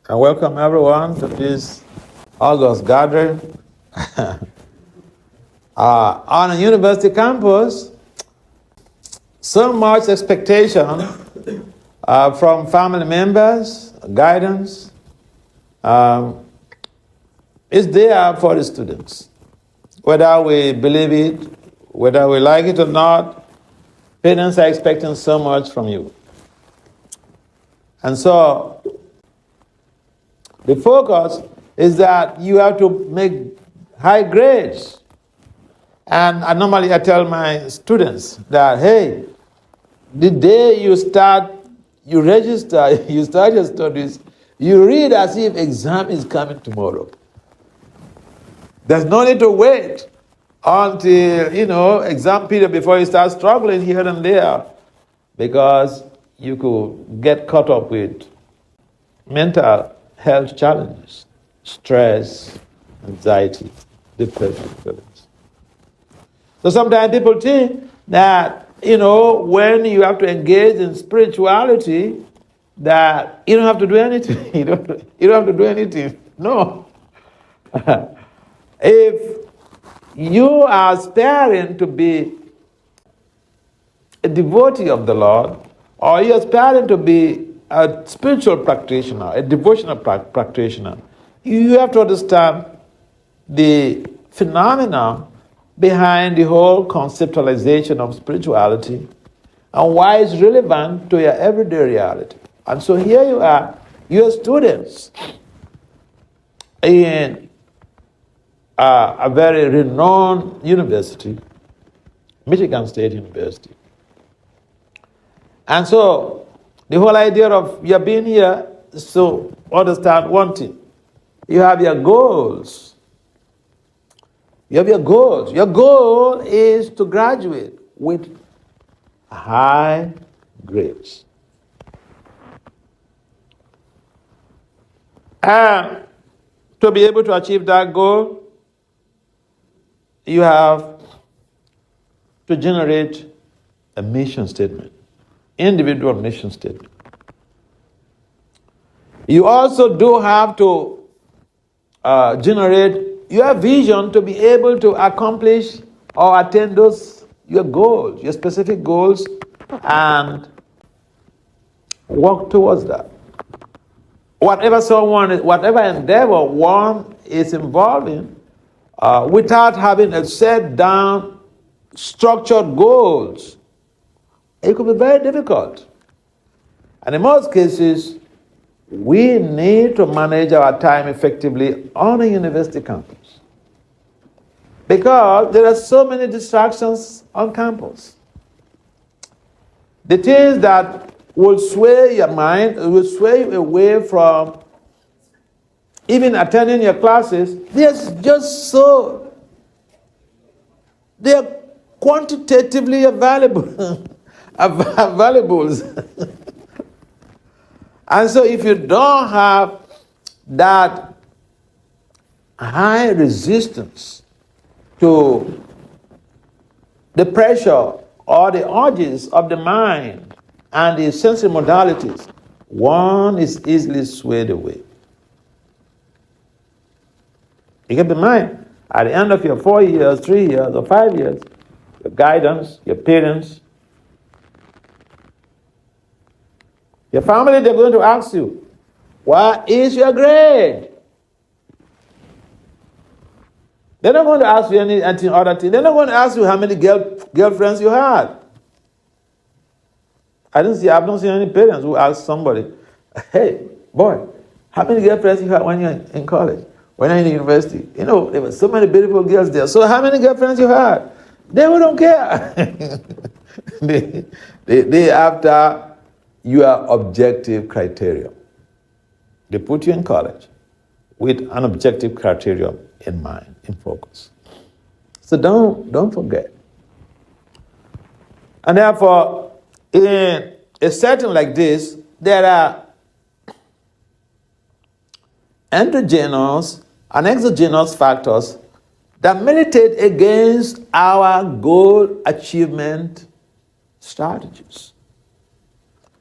And welcome everyone to this August gathering on a university campus. So much expectation from family members, guidance is there for the students. Whether we believe it, whether we like it or not, parents are expecting so much from you. And so the focus is that you have to make high grades. And normally I tell my students that, hey, the day you register, you start your studies, you read as if exam is coming tomorrow. There's no need to wait until, exam period before you start struggling here and there, because you could get caught up with mental health challenges, stress, anxiety, depression feelings. So sometimes people think that, when you have to engage in spirituality, that you don't have to do anything. You don't have to do anything. No. If you are aspiring to be a devotee of the Lord, or you're aspiring to be a spiritual practitioner, a devotional practitioner, you have to understand the phenomena behind the whole conceptualization of spirituality and why it's relevant to your everyday reality. And so here you are, you're students in a very renowned university, Michigan State University. And so the whole idea of your being here is to understand one thing. You have your goals. You have your goals. Your goal is to graduate with high grades. And to be able to achieve that goal, you have to generate a mission statement, individual mission statement. You also do have to generate your vision to be able to accomplish or attain your goals, your specific goals, and work towards that. Whatever endeavor one is involved in, without having a set down, structured goals, it could be very difficult. And in most cases, we need to manage our time effectively on a university campus, because there are so many distractions on campus. The things that will sway your mind, will sway you away from even attending your classes, they're quantitatively available. And so if you don't have that high resistance to the pressure or the urges of the mind and the sensory modalities, one is easily swayed away. You keep in mind, at the end of your 4 years, 3 years, or 5 years, your guidance, your parents, your family, they're going to ask you, what is your grade? They're not going to ask you anything other thing. They're not going to ask you how many girlfriends you had. I've not seen any parents who ask somebody, hey, boy, how many girlfriends you had when you're in college, when you're in university? There were so many beautiful girls there. So how many girlfriends you had? They don't care. they after your objective criteria. They put you in college with an objective criteria in mind, in focus. So don't forget. And therefore, in a setting like this, there are endogenous and exogenous factors that militate against our goal achievement strategies.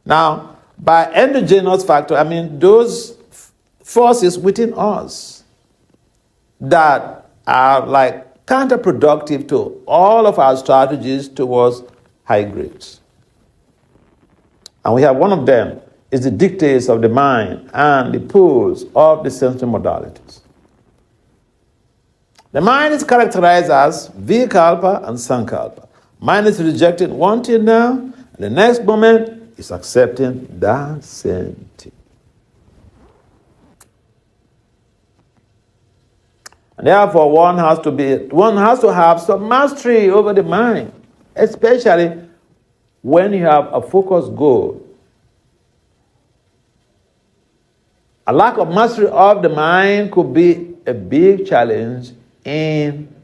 Now, by endogenous factor, I mean those forces within us that are like counterproductive to all of our strategies towards high grades. And we have one of them is the dictates of the mind and the pulls of the sensory modalities. The mind is characterized as vikalpa and sankalpa. Mind is rejecting one thing now, and the next moment is accepting that same thing. And therefore, one has to have some mastery over the mind, especially when you have a focused goal. A lack of mastery of the mind could be a big challenge in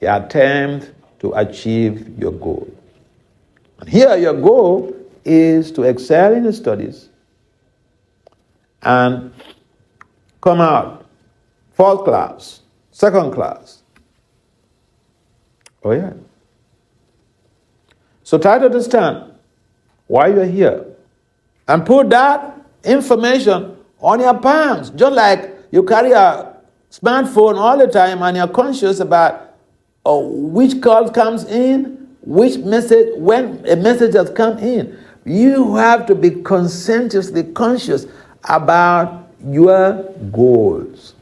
the attempt to achieve your goal. And here your goal is to excel in the studies and come out fourth class, second class. Oh yeah. So try to understand why you're here and put that information on your palms, just like you carry a smartphone all the time and you're conscious about which call comes in, which message, when a message has come in. You have to be conscientiously conscious about your goals.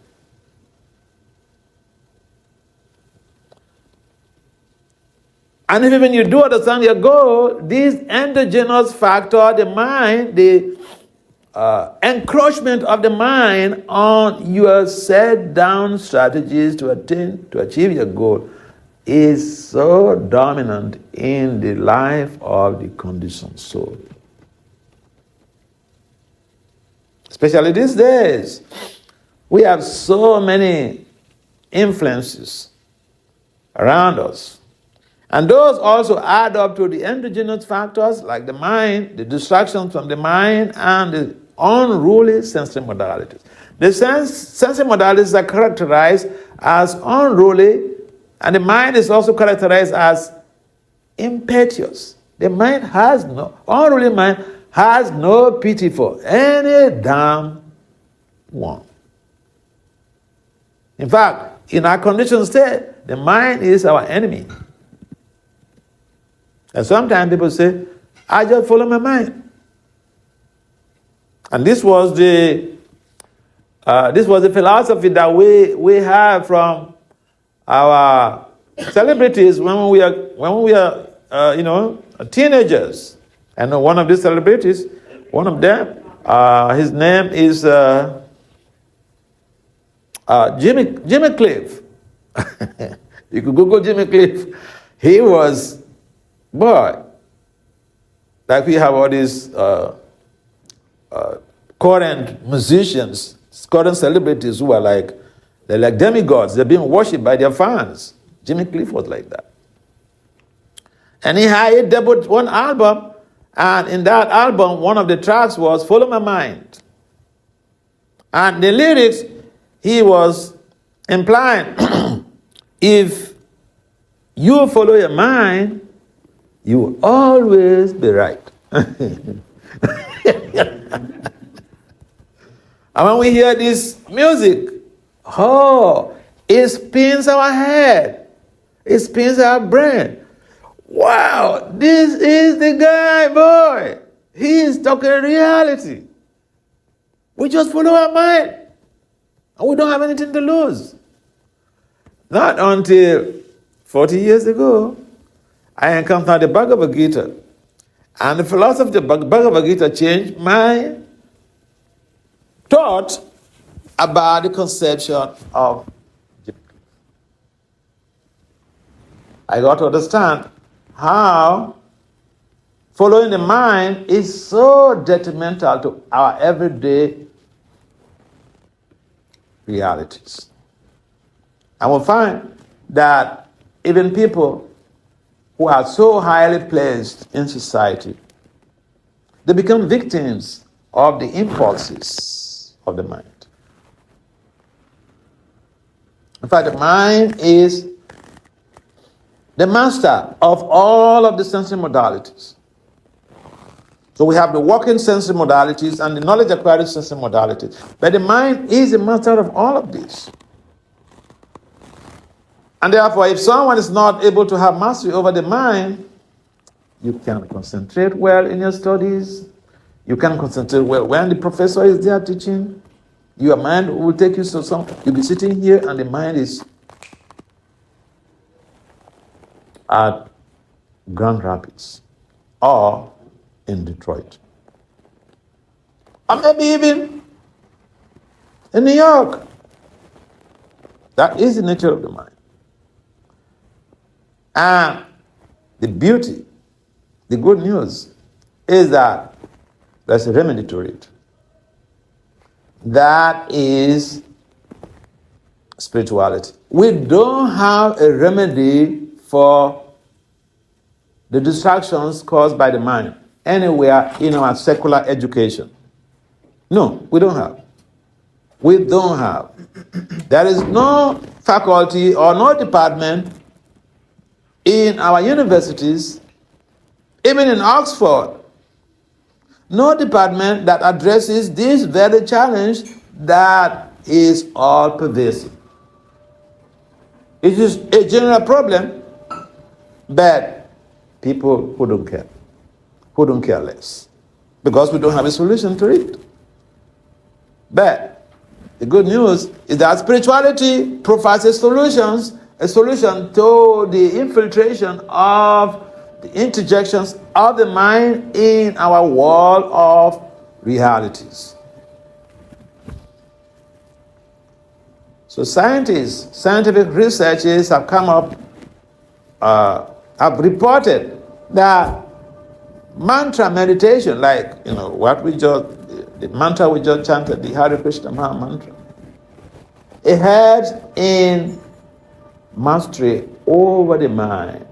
And even when you do understand your goal, this endogenous factor, the mind, the encroachment of the mind on your set down strategies to achieve your goal is so dominant in the life of the conditioned soul. Especially these days, we have so many influences around us. And those also add up to the endogenous factors like the mind, the distractions from the mind, and the unruly sensory modalities. The sensory modalities are characterized as unruly, and the mind is also characterized as impetuous. The mind has unruly mind has no pity for any damn one. In fact, in our conditioned state, the mind is our enemy. And sometimes people say, I just follow my mind. And this was the philosophy that we have from our celebrities when we are teenagers. And one of these celebrities, one of them, his name is Jimmy Cliff. You could Google Jimmy Cliff. He was, boy, like we have all these current musicians, current celebrities who are they're like demigods. They're being worshipped by their fans. Jimmy Cliff was like that. And he debuted one album, and in that album, one of the tracks was Follow My Mind. And the lyrics, he was implying, if you follow your mind, you will always be right. And when we hear this music, it spins our head. It spins our brain. Wow, this is the guy, boy. He is talking reality. We just follow our mind. And we don't have anything to lose. Not until 40 years ago, I encountered the Bhagavad Gita. And the philosophy of the Bhagavad Gita changed my thought about the conception of Jimmy. I got to understand how following the mind is so detrimental to our everyday realities. And we'll find that even people who are so highly placed in society, they become victims of the impulses of the mind. In fact, the mind is the master of all of the sensory modalities. So we have the working sensory modalities and the knowledge acquired sensory modalities. But the mind is a master of all of this. And therefore, if someone is not able to have mastery over the mind, you can concentrate well in your studies. You can concentrate well when the professor is there teaching. Your mind will take you to some. You'll be sitting here and the mind is at Grand Rapids or in Detroit. Or maybe even in New York. That is the nature of the mind. And the beauty, the good news, is that there's a remedy to it. That is spirituality. We don't have a remedy for the distractions caused by the mind anywhere in our secular education. No, we don't have. We don't have. There is no faculty or no department in our universities, even in Oxford, no department that addresses this very challenge that is all pervasive. It is a general problem, but people who don't care less, because we don't have a solution to it. But the good news is that spirituality provides a solution to the infiltration of the interjections of the mind in our world of realities. So scientific researchers have come up, have reported that mantra meditation, like the mantra we just chanted, the Hare Krishna Maha mantra, it helps in mastery over the mind.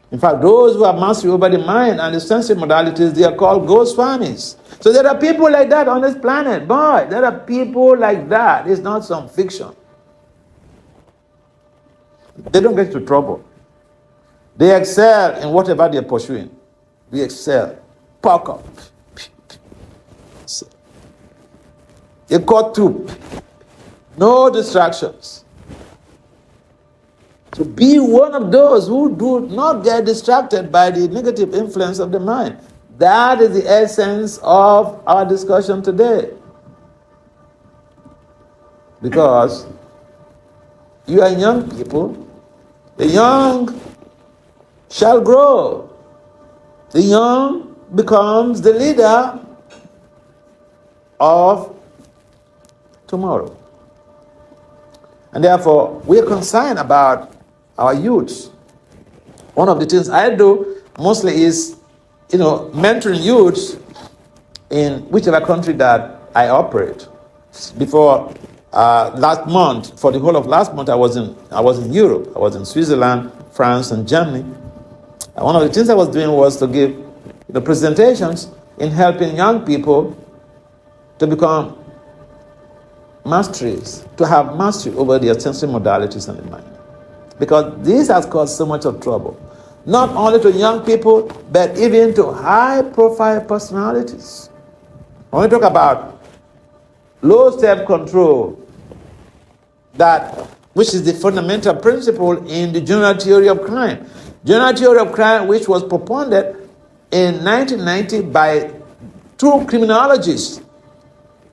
In fact, those who have mastery over the mind and the sensory modalities, they are called Goswamis. So there are people like that on this planet. Boy, there are people like that. It's not some fiction. They don't get into trouble. They excel in whatever they're pursuing. They excel. Park up. They cut through. No distractions. To be one of those who do not get distracted by the negative influence of the mind. That is the essence of our discussion today. Because you are young people. The young shall grow. The young becomes the leader of tomorrow. And therefore, we are concerned about our youth. One of the things I do mostly is, mentoring youths in whichever country that I operate. Before last month, for the whole of last month, I was in Europe. I was in Switzerland, France, and Germany. And one of the things I was doing was to give presentations in helping young people to become masteries, to have mastery over their sensory modalities and the mind. Because this has caused so much of trouble, not only to young people, but even to high-profile personalities. When we talk about low self-control, which is the fundamental principle in the general theory of crime. General theory of crime, which was propounded in 1990 by two criminologists,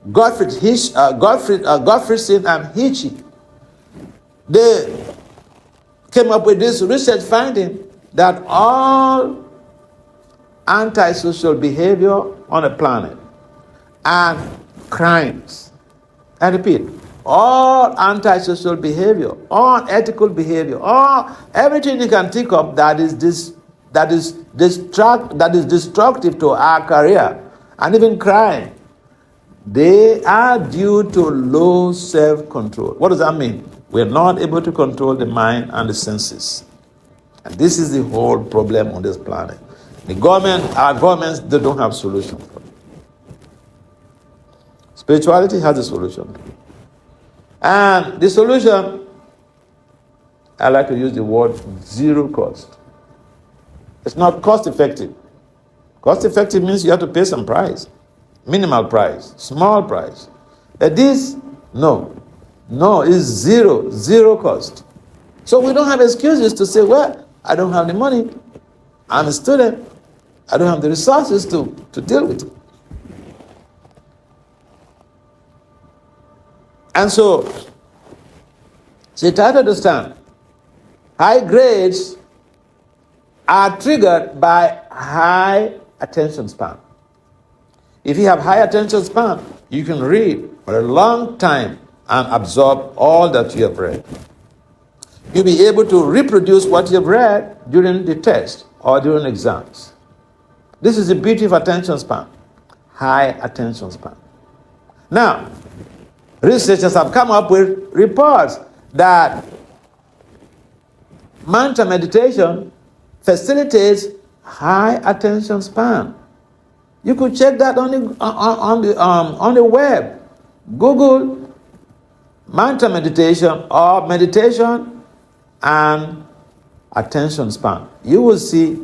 Gottfriedson and Hitchie. They came up with this research finding that all antisocial behavior on a planet and crimes, I repeat, all antisocial behavior, all unethical behavior, all everything you can think of that is destructive to our career, and even crime, they are due to low self-control. What does that mean? We are not able to control the mind and the senses. And this is the whole problem on this planet. Our governments, they don't have solution for it. Spirituality has a solution. And the solution, I like to use the word zero cost. It's not cost effective. Cost effective means you have to pay some price, minimal price, small price. But this, no. No, it's zero cost. So we don't have excuses to say, well, I don't have the money. I'm a student. I don't have the resources to deal with it. And so you try to understand, high grades are triggered by high attention span. If you have high attention span, you can read for a long time and absorb all that you have read. You'll be able to reproduce what you have read during the test or during exams. This is the beauty of attention span, high attention span. Now, researchers have come up with reports that mantra meditation facilitates high attention span. You could check that on the web. Google mantra meditation or meditation and attention span. You will see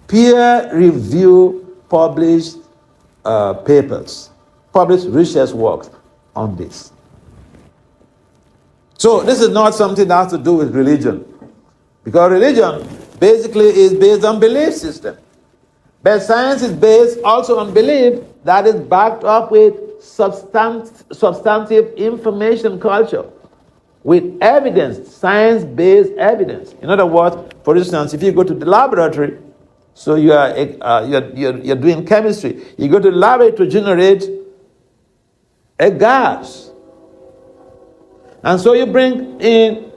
peer-reviewed published papers, published research works on this. So this is not something that has to do with religion, because religion basically is based on belief system. But science is based also on belief that is backed up with substantive information culture, with evidence, science-based evidence. In other words, for instance, if you go to the laboratory, so you're doing chemistry, you go to the laboratory to generate a gas. And so you bring in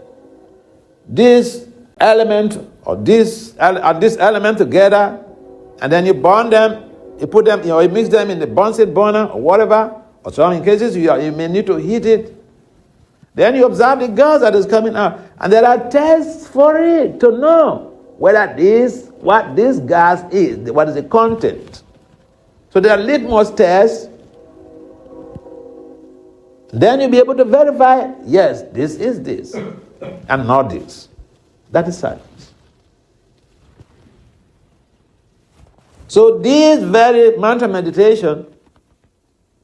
this element or this element together, and then you bond them, you put them, you mix them in the Bunsen burner or whatever, or some in cases you may need to heat it. Then you observe the gas that is coming out, and there are tests for it to know whether what this gas is, what is the content. So there are litmus tests. Then you'll be able to verify, yes, this is this, and not this. That is science. So this very mantra meditation,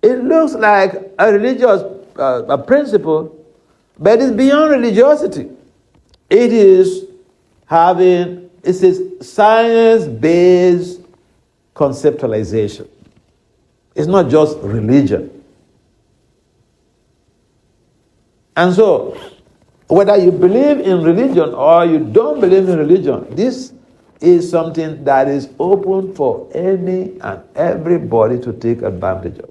it looks like a religious a principle, but it's beyond religiosity. It is it's a science-based conceptualization. It's not just religion. And so, whether you believe in religion or you don't believe in religion, this is something that is open for any and everybody to take advantage of.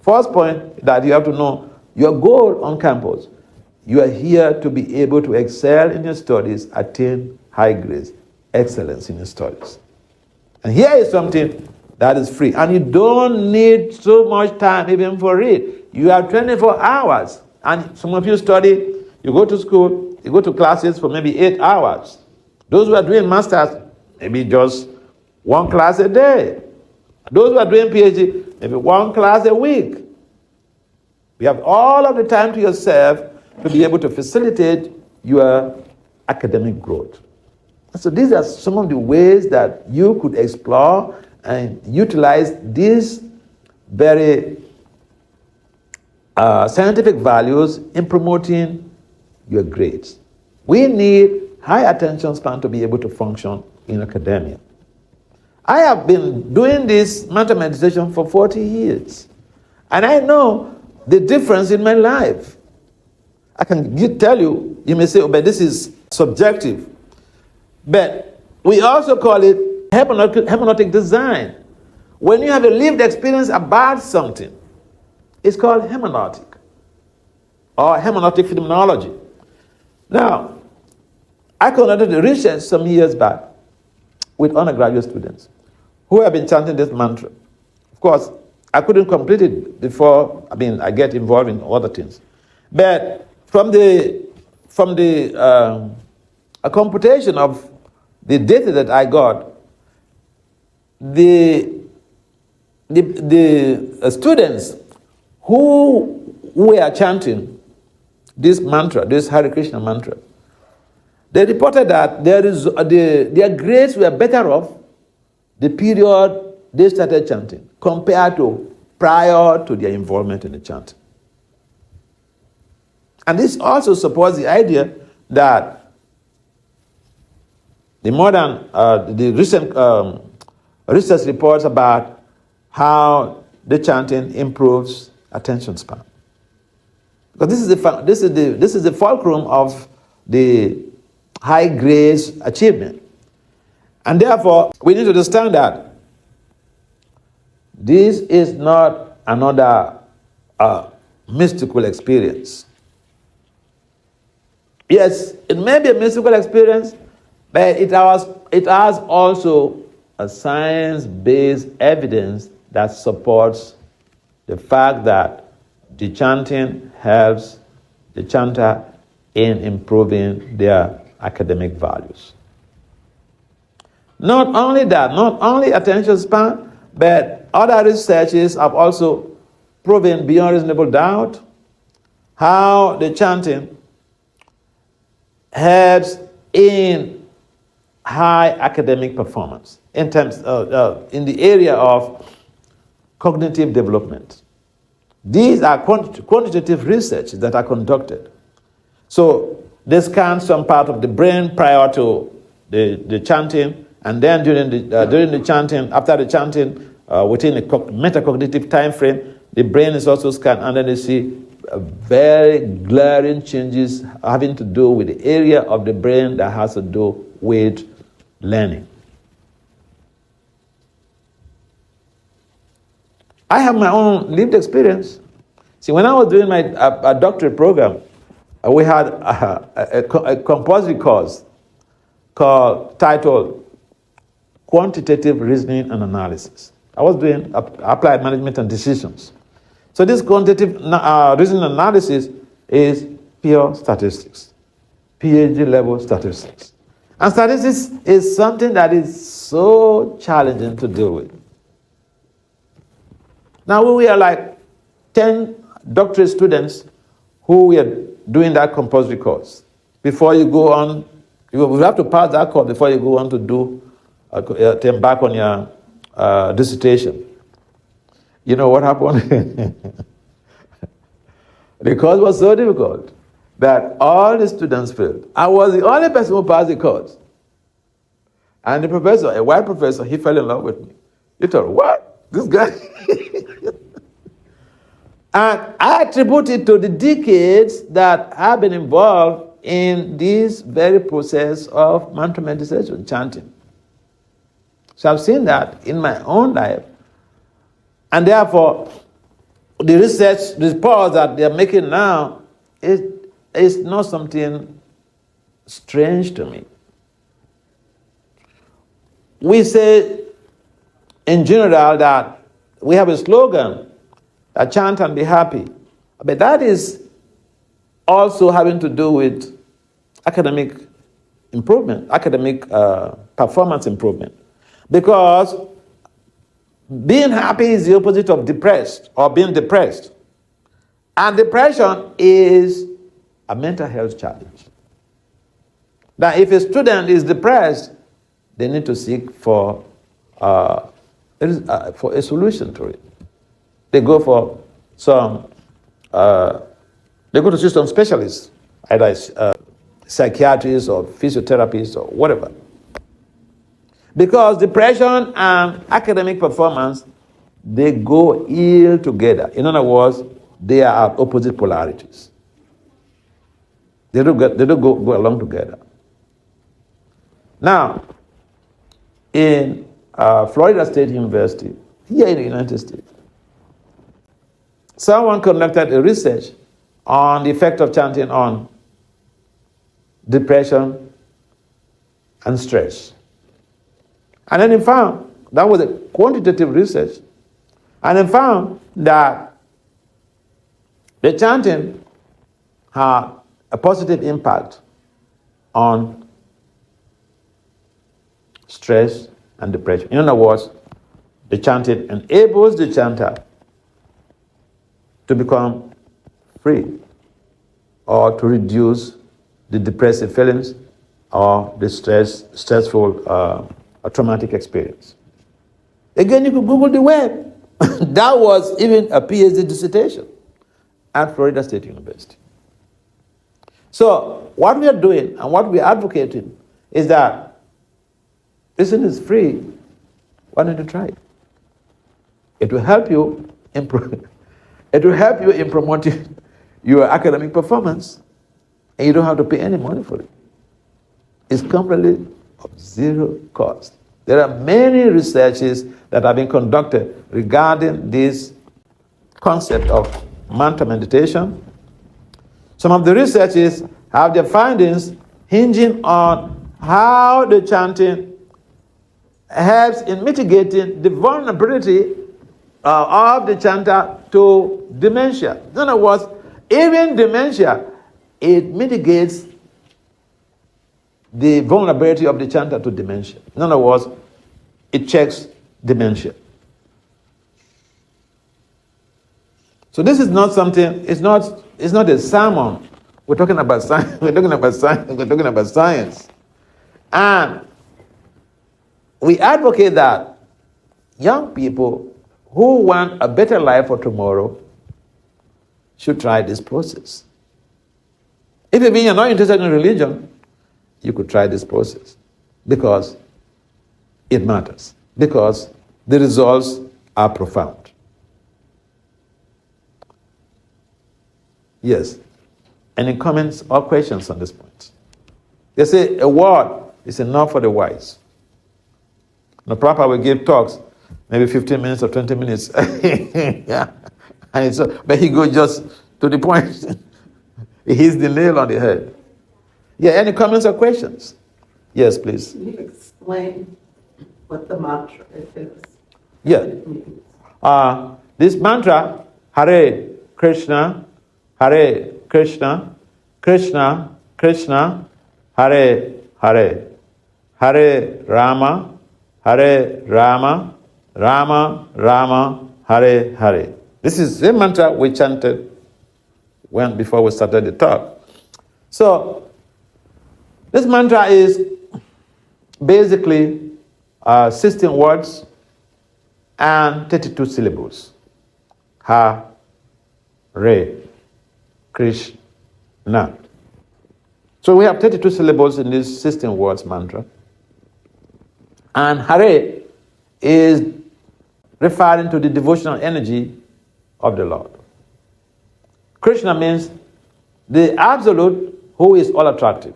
First point that you have to know, your goal on campus, you are here to be able to excel in your studies, attain high grades, excellence in your studies. And here is something that is free. And you don't need so much time even for it. You have 24 hours. And some of you study, you go to school, you go to classes for maybe 8 hours. Those who are doing masters, maybe just one class a day. Those who are doing PhD, maybe one class a week. You have all of the time to yourself to be able to facilitate your academic growth. So these are some of the ways that you could explore and utilize these very scientific values in promoting your grades. We need high attention span to be able to function in academia. I have been doing this mantra meditation for 40 years, and I know the difference in my life. I can tell you, you may say, oh, but this is subjective. But we also call it hermeneutic design. When you have a lived experience about something, it's called hermeneutic or hermeneutic phenomenology. Now, I conducted research some years back with undergraduate students who have been chanting this mantra. Of course, I couldn't complete it before, I get involved in other things. But from the a computation of the data that I got, the students who were chanting this mantra, this Hare Krishna mantra, They reported that their grades were better off the period they started chanting compared to prior to their involvement in the chanting. And this also supports the idea that the recent research reports about how the chanting improves attention span. Because this is the fulcrum of the high grades achievement. And therefore, we need to understand that this is not another mystical experience. Yes, it may be a mystical experience, but it has also a science-based evidence that supports the fact that the chanting helps the chanter in improving their academic values. Not only that, not only attention span, but other researches have also proven beyond reasonable doubt how the chanting helps in high academic performance in terms in the area of cognitive development. These are quantitative research that are conducted. So they scan some part of the brain prior to the chanting, and then during the chanting, after the chanting, within a metacognitive time frame, the brain is also scanned, and then they see very glaring changes having to do with the area of the brain that has to do with learning. I have my own lived experience. See, when I was doing my doctorate program, we had a compulsory course titled Quantitative Reasoning and Analysis. I was doing applied management and decisions. So this quantitative reasoning analysis is pure statistics, PhD level statistics. And statistics is something that is so challenging to deal with. Now we are like 10 doctorate students who were doing that compulsory course. Before you go on, you have to pass that course before you go on to embark on your dissertation. You know what happened? The course was so difficult that all the students failed. I was the only person who passed the course. And the professor, a white professor, he fell in love with me. He thought, what? This guy? And I attribute it to the decades that I've been involved in this very process of mantra meditation, chanting. So I've seen that in my own life. And therefore, the research reports that they're making now is not something strange to me. We say in general that we have a slogan, that chant and be happy. But that is also having to do with academic improvement, academic performance improvement. Because being happy is the opposite of depressed or being depressed. And depression is a mental health challenge. Now, if a student is depressed, they need to seek for a solution to it. They go for they go to see some specialists, either psychiatrists or physiotherapists or whatever. Because depression and academic performance, they go ill together. In other words, they are at opposite polarities. They don't go along together. Now, in Florida State University, here in the United States, someone conducted a research on the effect of chanting on depression and stress. And then he found, that was a quantitative research, and he found that the chanting had a positive impact on stress and depression. In other words, the chanting enables the chanter to become free or to reduce the depressive feelings or the stressful, or traumatic experience. Again, you could Google the web. That was even a PhD dissertation at Florida State University. So what we are doing and what we are advocating is that listen is free. Why don't you try it? It will help you improve. It will help you in promoting your academic performance, and you don't have to pay any money for it. It's completely of zero cost. There are many researches that have been conducted regarding this concept of mantra meditation. Some of the researches have their findings hinging on how the chanting helps in mitigating the vulnerability of the chanter to dementia. In other words, even dementia, it mitigates the vulnerability of the chanter to dementia. In other words, it checks dementia. So this is not something, it's not a sermon. We're talking about science. We're talking about science. And we advocate that young people who want a better life for tomorrow should try this process. If you're not interested in religion, you could try this process because it matters, because the results are profound. Yes. Any comments or questions on this point? They say a word is enough for the wise. The Prabhupada will give talks, maybe 15 minutes or 20 minutes. Yeah. And so, but he goes just to the point. He hits the nail on the head. Yeah, any comments or questions? Yes, please. Can you explain what the mantra is? Yeah. What it means? This mantra, Hare Krishna, Hare Krishna, Krishna Krishna, Hare Hare, Hare Rama, Hare Rama, Rama Rama, Hare Hare. This is the mantra we chanted before we started the talk. So, this mantra is basically 16 words and 32 syllables. Ha, Re, Krishna. So we have 32 syllables in this 16 words mantra. And Hare is referring to the devotional energy of the Lord. Krishna means the absolute who is all attractive.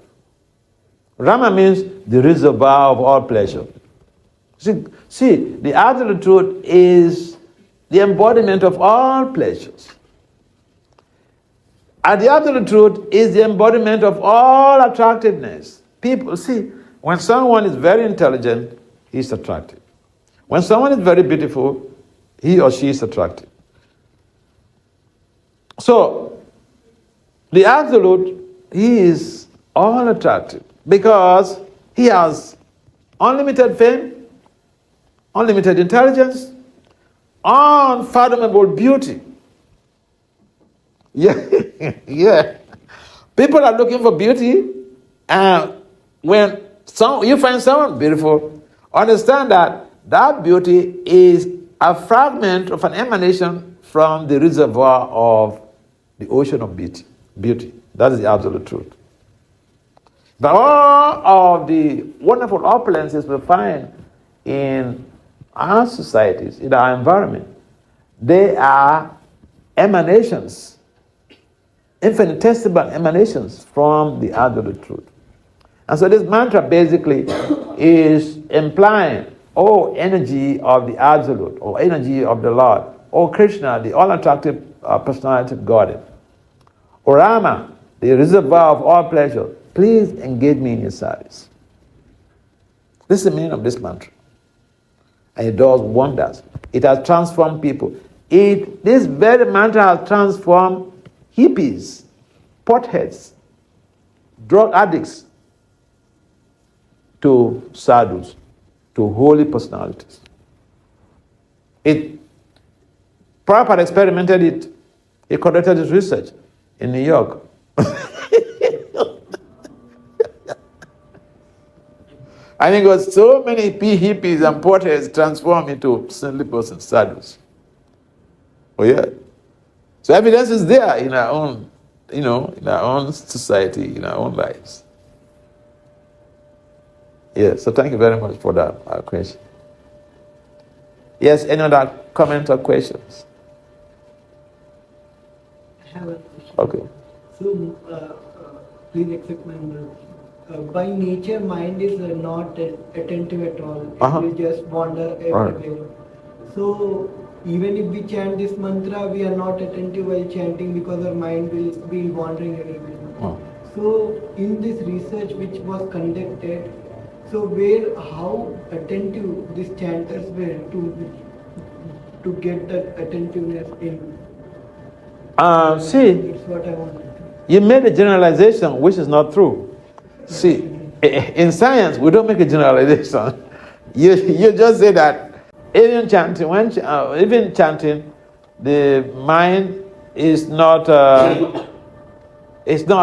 Rama means the reservoir of all pleasure. See, the absolute truth is the embodiment of all pleasures. And the absolute truth is the embodiment of all attractiveness. People, see, when someone is very intelligent, he's attractive. When someone is very beautiful, he or she is attractive. So, the absolute, he is all attractive because he has unlimited fame, unlimited intelligence, unfathomable beauty. Yeah, yeah. People are looking for beauty, and when you find someone beautiful, understand that that beauty is a fragment of an emanation from the reservoir of the ocean of beauty. That is the absolute truth. But all of the wonderful opulences we find in our societies, in our environment, they are emanations, infinitesimal emanations from the absolute truth. And so this mantra basically is implying, oh, energy of the absolute, or energy of the Lord, oh, Krishna, the all-attractive personality of Godhead, O Rama, the reservoir of all pleasure, please engage me in your service. This is the meaning of this mantra. And it does wonders. It has transformed people. This very mantra has transformed hippies, potheads, drug addicts, to sadhus, to holy personalities. Prabhupada experimented it. He conducted his research in New York. I think it was so many hippies and porters transformed into saintly persons, sadhus. Oh yeah. So evidence is there in our own, in our own society, in our own lives. Yeah, so thank you very much for that question. Yes, any other comments or questions? I have a question. Okay. So, please accept my by nature, mind is not attentive at all. Uh-huh. It will just wander everywhere. Right. So, even if we chant this mantra, we are not attentive while chanting because our mind will be wandering everywhere. Oh. So, in this research which was conducted, so how attentive these chanters were to get that attentiveness in? See, That's what I wanted. you made a generalization which is not true. See, in science, we don't make a generalization. You just say that even chanting, the mind is not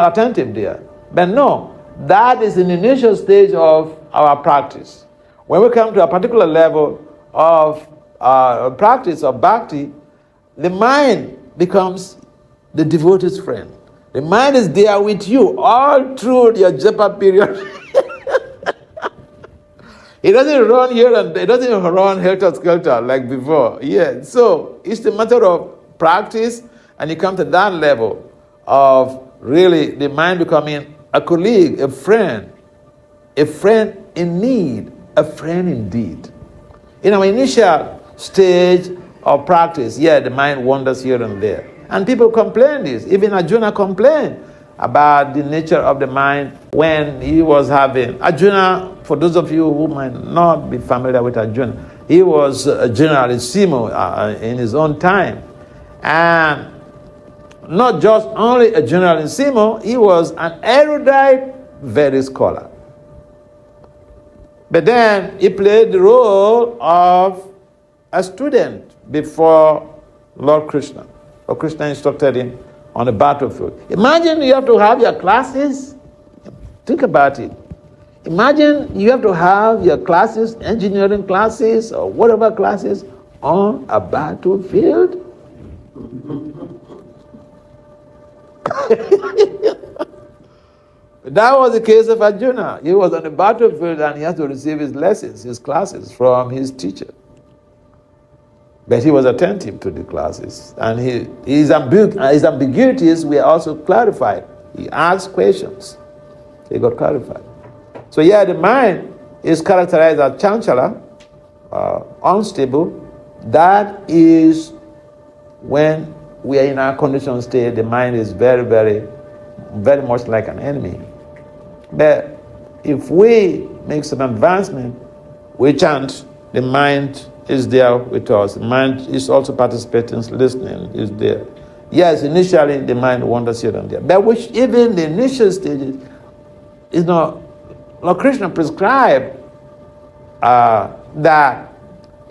attentive there. But no, that is in the initial stage of our practice. When we come to a particular level of practice of bhakti, the mind becomes the devotee's friend. The mind is there with you all through your japa period. It doesn't run here and it doesn't run helter-skelter like before. Yeah, so it's a matter of practice, and you come to that level of really the mind becoming a colleague, a friend in need, a friend indeed. In our initial stage of practice, yeah, the mind wanders here and there. And people complain this. Even Arjuna complained about the nature of the mind when he was having... Arjuna, for those of you who might not be familiar with Arjuna, he was a generalissimo in his own time. And not just only a generalissimo, he was an erudite, very scholar. But then he played the role of a student before Lord Krishna. Lord Krishna instructed him on the battlefield. Imagine you have to have your classes. Think about it. Imagine you have to have your classes, engineering classes or whatever classes, on a battlefield. That was the case of Arjuna. He was on the battlefield and he had to receive his lessons, his classes from his teacher. But he was attentive to the classes. And his ambiguities were also clarified. He asked questions. They got clarified. So yeah, the mind is characterized as chanchala, unstable. That is when we are in our conditioned state. The mind is very, very, very much like an enemy. But if we make some advancement, we chant, the mind is there with us. The mind is also participating, listening, is there. Yes, initially the mind wanders here and there. But which even the initial stages is not... Lord Krishna prescribed that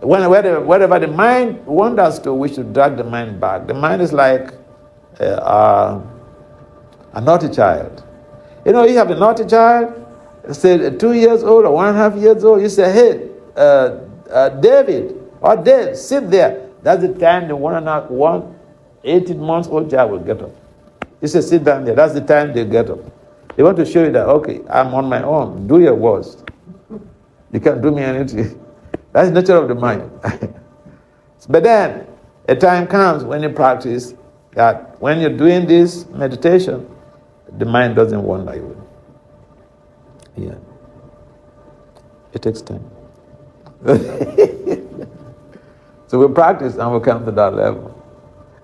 wherever the mind wanders to, we should drag the mind back. The mind is like a naughty child. You have a naughty child, say 2 years old or 1.5 years old, you say, hey, David, or Dave, sit there. That's the time the 18-month-old child will get up. You say, sit down there. That's the time they get up. They want to show you that, okay, I'm on my own. Do your worst. You can't do me anything. That's the nature of the mind. But then, a time comes when you practice that when you're doing this meditation, the mind doesn't wander you. Yeah. It takes time. So we practice and we come to that level.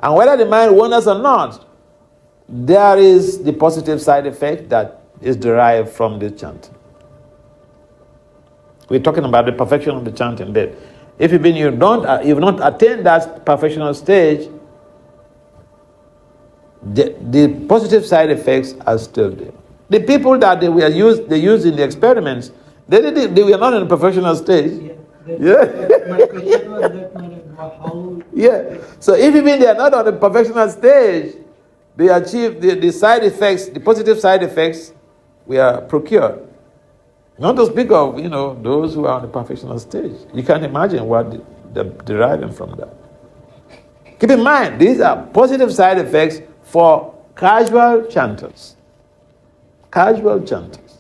And whether the mind wanders or not, there is the positive side effect that is derived from the chanting. We're talking about the perfection of the chanting, but if you've not attained that perfectional stage, the positive side effects are still there. The people that they used in the experiments, they were not in a professional stage. Yeah. My question was that how... Yeah. So if even they are not on the professional stage, they achieve the side effects, the positive side effects were procured. Not to speak of, those who are on the perfectional stage. You can imagine what they're deriving from that. Keep in mind, these are positive side effects for casual chanters. Casual chanters.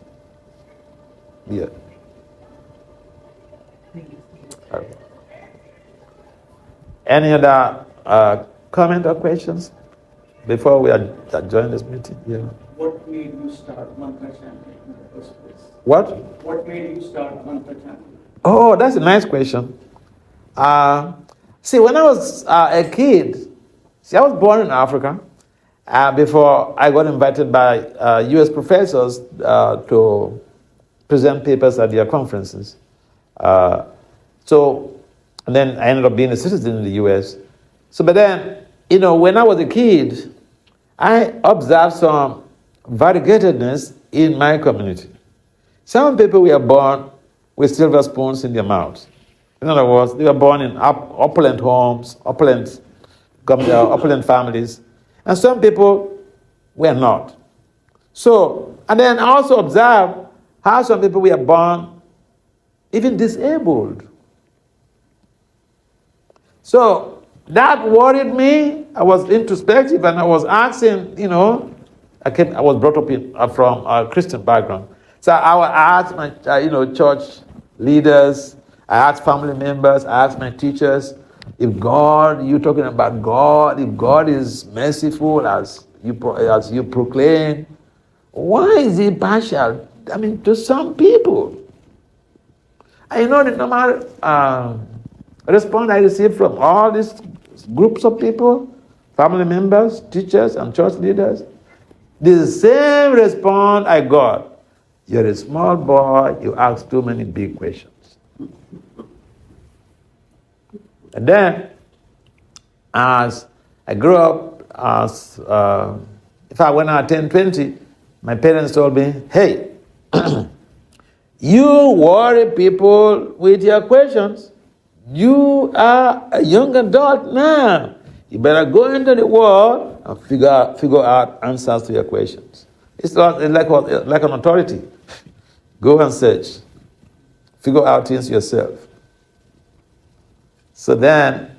Yeah. Any other comment or questions before we adjourn this meeting? Yeah. What made you start mantra chanting in the first place? What? What made you start mantra chanting? Oh, that's a nice question. See, when I was a kid, I was born in Africa before I got invited by U.S. professors to present papers at their conferences. And then I ended up being a citizen in the U.S. But then, when I was a kid, I observed some variegatedness in my community. Some people were born with silver spoons in their mouths. In other words, they were born in opulent homes, opulent families. And some people were not. And then I also observed how some people were born even disabled. So that worried me. I was introspective and I was asking, I was brought up from a Christian background. So I would ask my, church leaders, I asked family members, I asked my teachers, if God, you're talking about God, if God is merciful as you proclaim, why is he partial? To some people. I know the normal response I received from all these groups of people, family members, teachers, and church leaders, the same response I got. You're a small boy, you ask too many big questions. And then, as I grew up, when I turned 20, my parents told me, hey, you worry people with your questions. You are a young adult now. You better go into the world and figure out answers to your questions. It's like an authority. Go and search. Figure out things yourself. So then,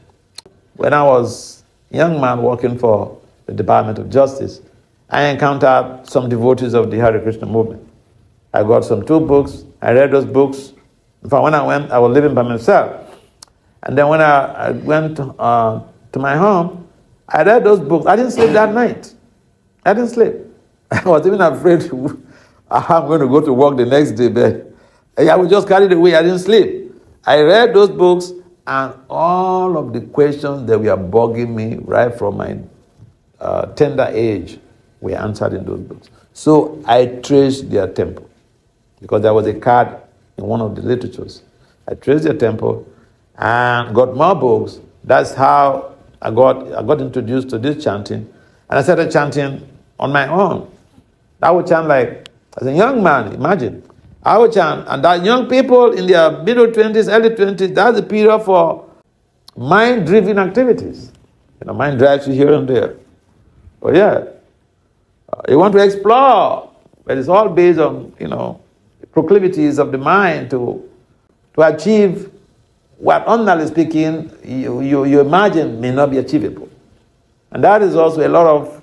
when I was a young man working for the Department of Justice, I encountered some devotees of the Hare Krishna movement. I got some 2 books. I read those books. In fact, when I went, I was living by myself. And then when I went to my home, I read those books. I didn't sleep that night. I didn't sleep. I was even afraid I'm going to go to work the next day, but I was just carried away. I didn't sleep. I read those books, and all of the questions that were bugging me right from my tender age were answered in those books. So I traced their temple, because there was a card in one of the literatures. I traced their temple and got more books. That's how I got introduced to this chanting, and I started chanting on my own. I would chant like, as a young man, imagine. I would chant, and that young people in their middle 20s, early 20s, that's the period for mind-driven activities. Mind drives you here and there. Oh yeah. You want to explore, but it's all based on, proclivities of the mind to achieve what, ordinarily speaking, you imagine may not be achievable. And that is also a lot of,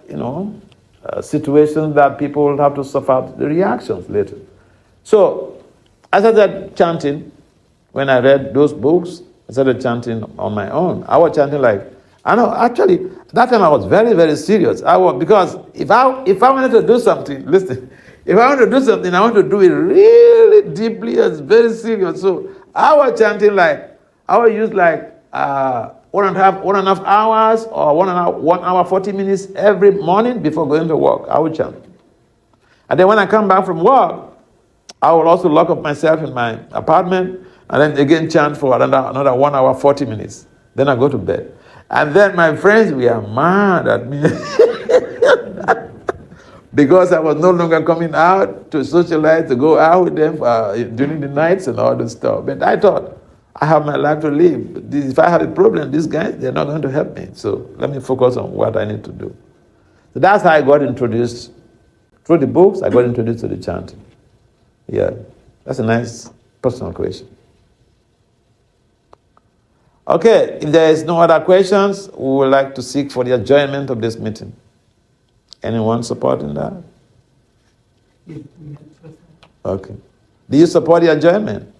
situations that people have to suffer the reactions later. So, I started chanting. When I read those books, I started chanting on my own. I was chanting actually, that time I was very, very serious. Because if I wanted to do something, listen, if I want to do something, I want to do it really deeply and very serious. So, I was chanting I would use 1.5 hours or 1 hour, 40 minutes every morning before going to work. I would chant. And then when I come back from work, I will also lock up myself in my apartment and then again chant for another 1 hour, 40 minutes. Then I go to bed. And then my friends were mad at me because I was no longer coming out to socialize, to go out with them during the nights and all this stuff. But I thought, I have my life to live. If I have a problem, these guys, they're not going to help me. So let me focus on what I need to do. So that's how I got introduced. Through the books, I got introduced to the chanting. Yeah. That's a nice personal question. Okay, if there is no other questions, we would like to seek for the adjournment of this meeting. Anyone supporting that? Yes, yes, sir. Okay. Do you support the adjournment?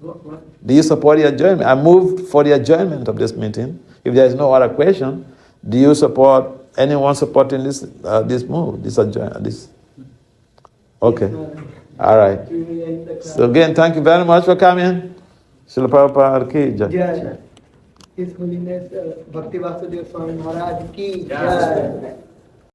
What? Do you support the adjournment? I moved for the adjournment of this meeting. If there is no other question, do you support anyone supporting this move, this adjournment? This? Okay. All right. We will end the class. So again, thank you very much for coming. Srila Prabhupada ki jai. Jai. His Holiness Bhakti Vasudeva Swami Maharaj ki Jai.